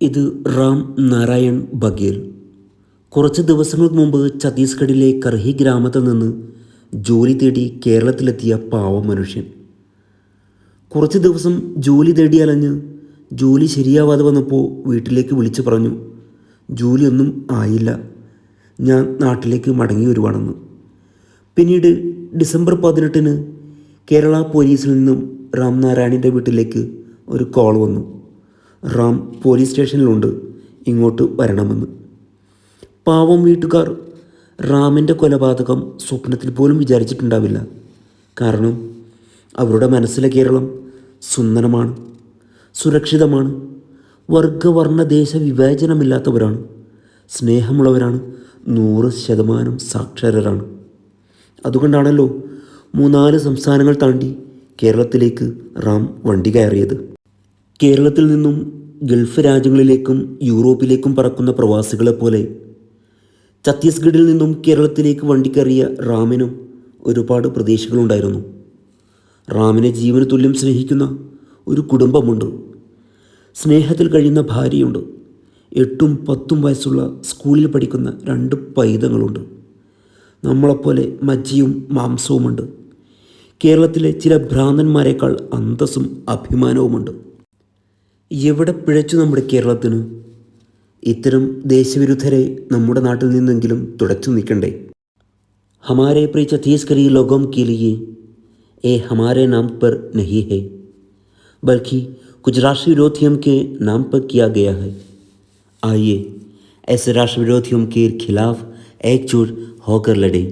ഇത് റാം നാരായൺ ബഗേൽ. കുറച്ച് ദിവസങ്ങൾക്ക് മുമ്പ് ഛത്തീസ്ഗഡിലെ കർഹി ഗ്രാമത്തിൽ നിന്ന് ജോലി തേടി കേരളത്തിലെത്തിയ പാവം മനുഷ്യൻ. കുറച്ച് ദിവസം ജോലി തേടി അലഞ്ഞ് ജോലി ശരിയാവാതെ വന്നപ്പോൾ വീട്ടിലേക്ക് വിളിച്ചു പറഞ്ഞു, ജോലിയൊന്നും ആയില്ല, ഞാൻ നാട്ടിലേക്ക് മടങ്ങി വരുവാണെന്ന്. പിന്നീട് ഡിസംബർ 18-ന് കേരള പോലീസിൽ നിന്നും റാം നാരായണിൻ്റെ വീട്ടിലേക്ക് ഒരു കോൾ വന്നു. റാം പോലീസ് സ്റ്റേഷനിലുണ്ട്, ഇങ്ങോട്ട് വരണമെന്ന്. പാവം വീട്ടുകാർ റാമിൻ്റെ കൊലപാതകം സ്വപ്നത്തിൽ പോലും വിചാരിച്ചിട്ടുണ്ടാവില്ല. കാരണം അവരുടെ മനസ്സിലെ കേരളം സുന്ദരമാണ്, സുരക്ഷിതമാണ്, വർഗവർണ്ണ ദേശ വിവേചനമില്ലാത്തവരാണ്, സ്നേഹമുള്ളവരാണ്, 100% സാക്ഷരരാണ്. അതുകൊണ്ടാണല്ലോ 3-4 സംസ്ഥാനങ്ങൾ താണ്ടി കേരളത്തിലേക്ക് റാം വണ്ടി കയറിയത്. കേരളത്തിൽ നിന്നും ഗൾഫ് രാജ്യങ്ങളിലേക്കും യൂറോപ്പിലേക്കും പറക്കുന്ന പ്രവാസികളെപ്പോലെ ഛത്തീസ്ഗഡിൽ നിന്നും കേരളത്തിലേക്ക് വണ്ടി കയറിയ റാമിനും ഒരുപാട് പ്രതീക്ഷകളുണ്ടായിരുന്നു. റാമിനെ ജീവന് തുല്യം സ്നേഹിക്കുന്ന ഒരു കുടുംബമുണ്ട്, സ്നേഹത്തിൽ കഴിയുന്ന ഭാര്യയുണ്ട്, 8-10 വയസ്സുള്ള സ്കൂളിൽ പഠിക്കുന്ന 2 പൈതങ്ങളുണ്ട്. നമ്മളെപ്പോലെ മജ്ജയും മാംസവുമുണ്ട്. കേരളത്തിലെ ചില ഭ്രാന്തന്മാരെക്കാൾ അന്തസ്സും അഭിമാനവുമുണ്ട്. എവിടെ പിഴച്ചു നമ്മുടെ കേരളത്തിന്? ഇത്തരം ദേശവിരുദ്ധരെ നമ്മുടെ നാട്ടിൽ നിന്നെങ്കിലും തുടച്ചു നീക്കണ്ടേ? ഹമാരെ പ്രിയ ഛത്തീസ്ഗഢി ലോഗോं के लिए ये हमारे नाम पर नहीं है, बल्कि कुछ राष्ट्र विरोधियों के नाम पर किया गया है. आइए ऐसे राष्ट्र विरोधियों के खिलाफ एकजुट होकर लड़ें.